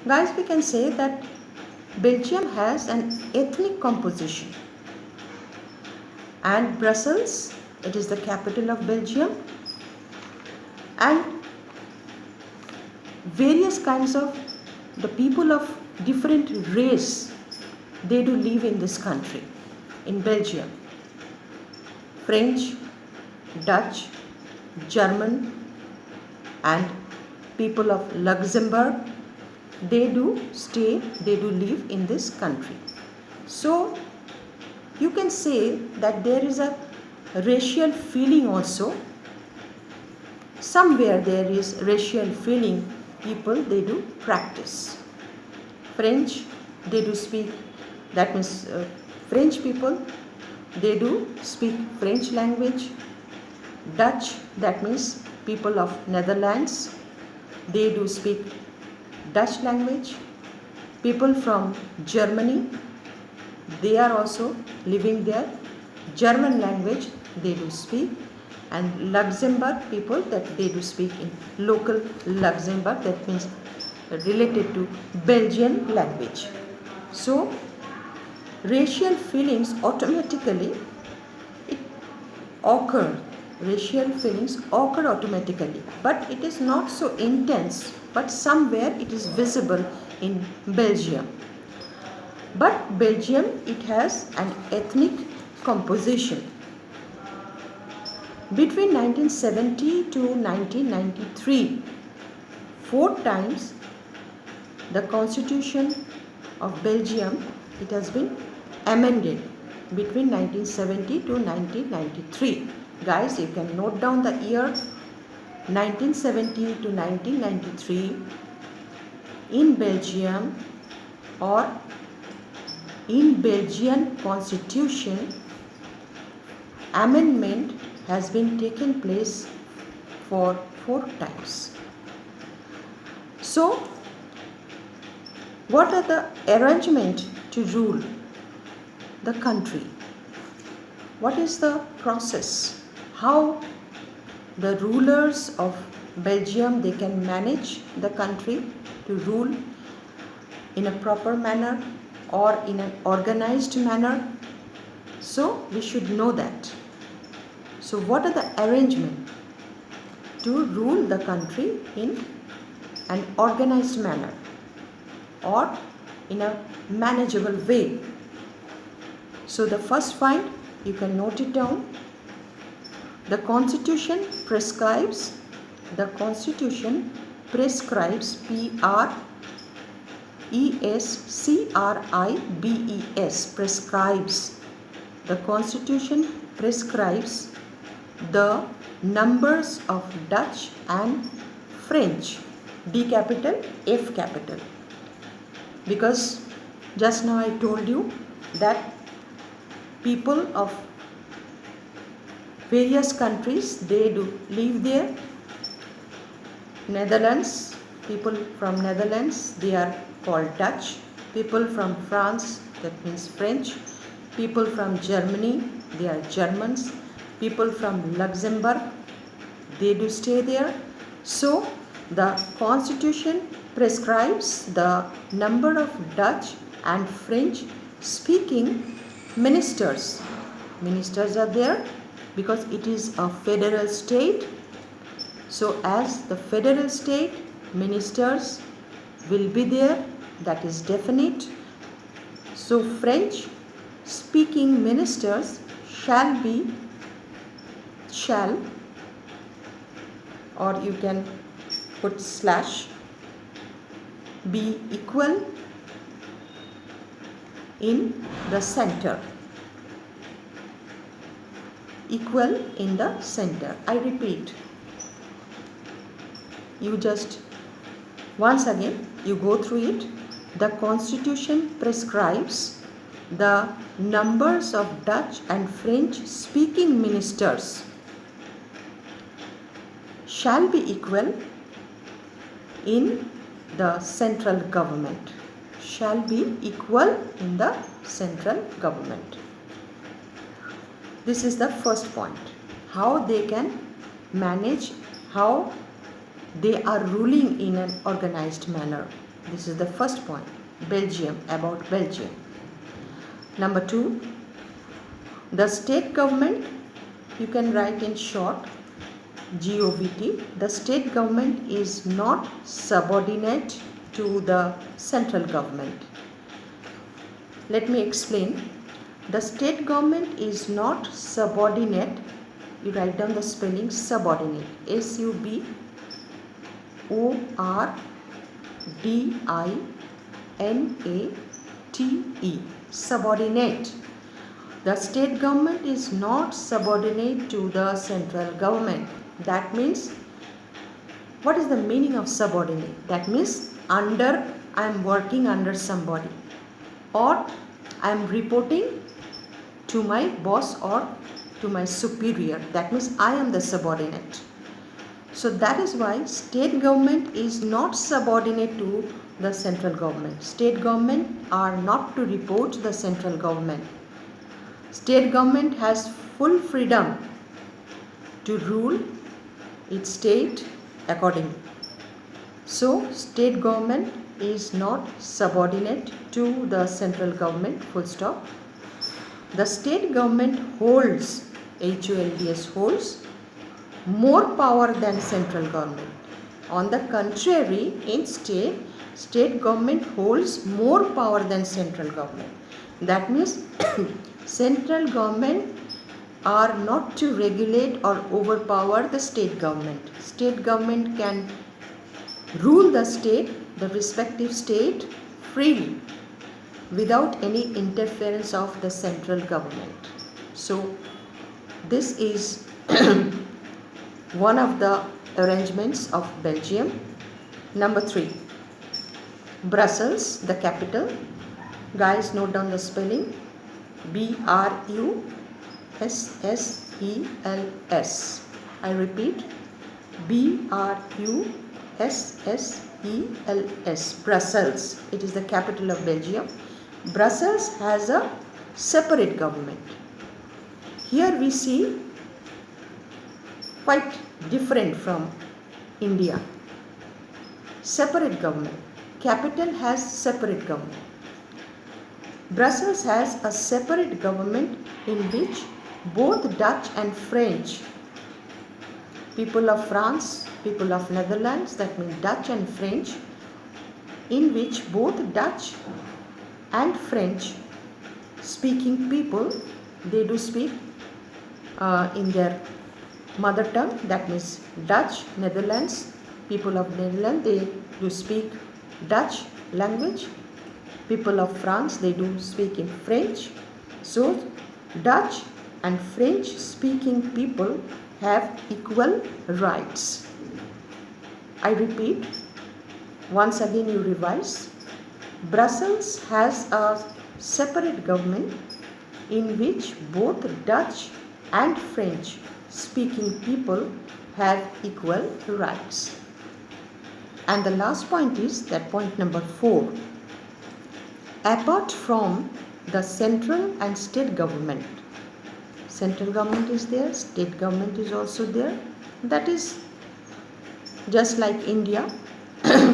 Guys, we can say that Belgium has an ethnic composition, and Brussels, it is the capital of Belgium, and various kinds of the people of different race, they do live in this country, in Belgium. French, Dutch, German, and people of Luxembourg, they do live in this country. So you can say that there is a racial feeling also. Somewhere there is racial feeling, people they do practice. French, they do speak, that means French people, they do speak French language. Dutch, that means people of Netherlands, they do speak Dutch language. People from Germany, they are also living there. German language they do speak, and Luxembourg people, that they do speak in local Luxembourg, that means related to Belgian language. So racial feelings automatically it occur. Racial feelings occur automatically, but it is not so intense, but somewhere it is visible in Belgium. But Belgium, it has an ethnic composition. Between 1970 to 1993, 4 times the constitution of Belgium, it has been amended between 1970 to 1993. Guys, you can note down the year 1970 to 1993 in Belgium, or in Belgian constitution, amendment has been taken place for 4 times. So what are the arrangement to rule the country? What is the process? How the rulers of Belgium, they can manage the country to rule in a proper manner or in an organized manner? So we should know that. So what are the arrangement to rule the country in an organized manner or in a manageable way? So the first point, you can note it down. The Constitution prescribes, prescribes. The Constitution prescribes the numbers of Dutch and French, D capital, F capital. Because just now I told you that people of various countries, they do live there. Netherlands, people from Netherlands, they are called Dutch. People from France, that means French. People from Germany, they are Germans. People from Luxembourg, they do stay there. So the Constitution prescribes the number of Dutch and French speaking ministers. Ministers are there because it is a federal state. So as the federal state, ministers will be there, that is definite. So French speaking ministers shall, or you can put slash, be equal in the center. Equal in the center. I repeat, you just once again you go through it. The Constitution prescribes the numbers of Dutch and French speaking ministers shall be equal in the central government. Shall be equal in the central government. This is the first point. How they can manage, how they are ruling in an organized manner. This is the first point. Belgium, about Belgium. Number 2, the state government, you can write in short GOVT. The state government is not subordinate to the central government. Let me explain. The state government is not subordinate. You write down the spelling subordinate. SUBORDINATE. Subordinate. The state government is not subordinate to the central government. That means, what is the meaning of subordinate? That means I am working under somebody, or I am reporting to my boss or to my superior. That means I am the subordinate. So that is why state government is not subordinate to the central government. State government are not to report to the central government. State government has full freedom to rule its state accordingly. So state government is not subordinate to the central government, full stop. The state government holds, HOLDS holds, more power than central government. On the contrary, in state government holds more power than central government. That means central government are not to regulate or overpower the state government. State government can rule the state, the respective state, freely without any interference of the central government. So this is one of the arrangements of Belgium. Number 3, Brussels, the capital. Guys, note down the spelling. BRUSSELS. I repeat, BRUSSELS. Brussels. It is the capital of Belgium. Brussels has a separate government. Here we see quite different from India. Separate government. Capital has separate government. Brussels has a separate government in which both Dutch and French, people of France, people of Netherlands, that means Dutch and French, in which both Dutch and French speaking people, they do speak in their mother tongue, that means Dutch. Netherlands, people of Netherlands, they do speak Dutch language. People of France, they do speak in French. So Dutch and French speaking people have equal rights. I repeat, once again you revise. Brussels has a separate government in which both Dutch and French speaking people have equal rights. And the last point is that point number 4. Apart from the central and state government, central government is there, state government is also there. That is just like India.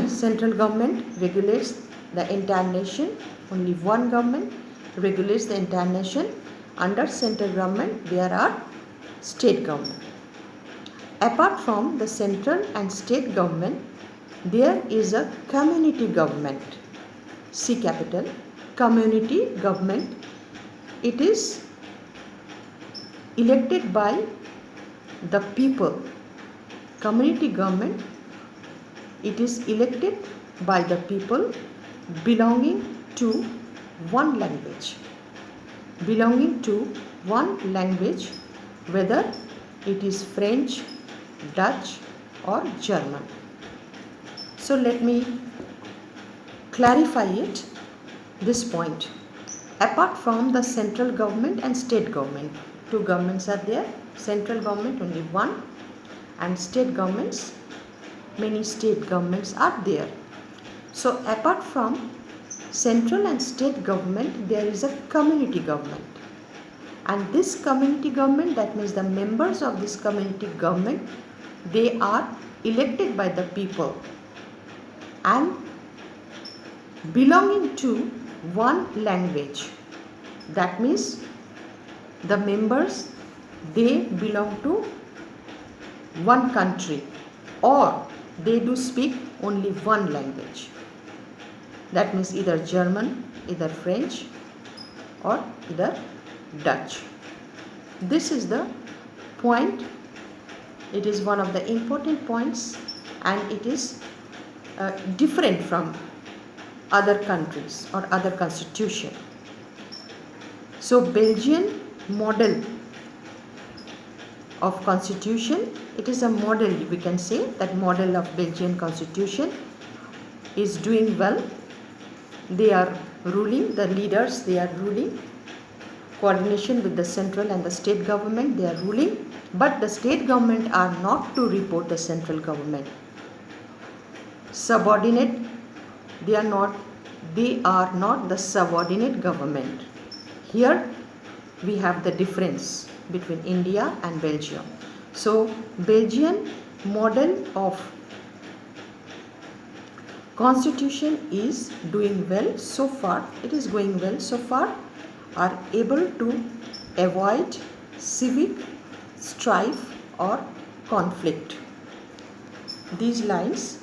Central government regulates the entire nation. Only one government regulates the entire nation. Under central government, there are state government. Apart from the central and state government, there is a community government. C capital, community government. It is elected by the people. Community government, it is elected by the people belonging to one language. Belonging to one language, whether it is French, Dutch or German. So let me clarify it, this point. Apart from the central government and state government, two governments are there. Central government only one, and state governments, many state governments are there. So apart from central and state government, there is a community government. And this community government, that means the members of this community government, they are elected by the people. And belonging to one language. That means the members, they belong to one country, or they do speak only one language. That means either German, either French, or either Dutch. This is the point. It is one of the important points, and it is different from other countries or other constitution. So Belgian model of constitution, it is a model, we can say that model of Belgian constitution is doing well. They are ruling, the leaders, they are ruling, coordination with the central and the state government, they are ruling, but the state government are not to report the central government. Subordinate, they are not the subordinate government. Here we have the difference between India and Belgium. So Belgian model of constitution is doing well so far, it is going well so far, are able to avoid civic strife or conflict. These lines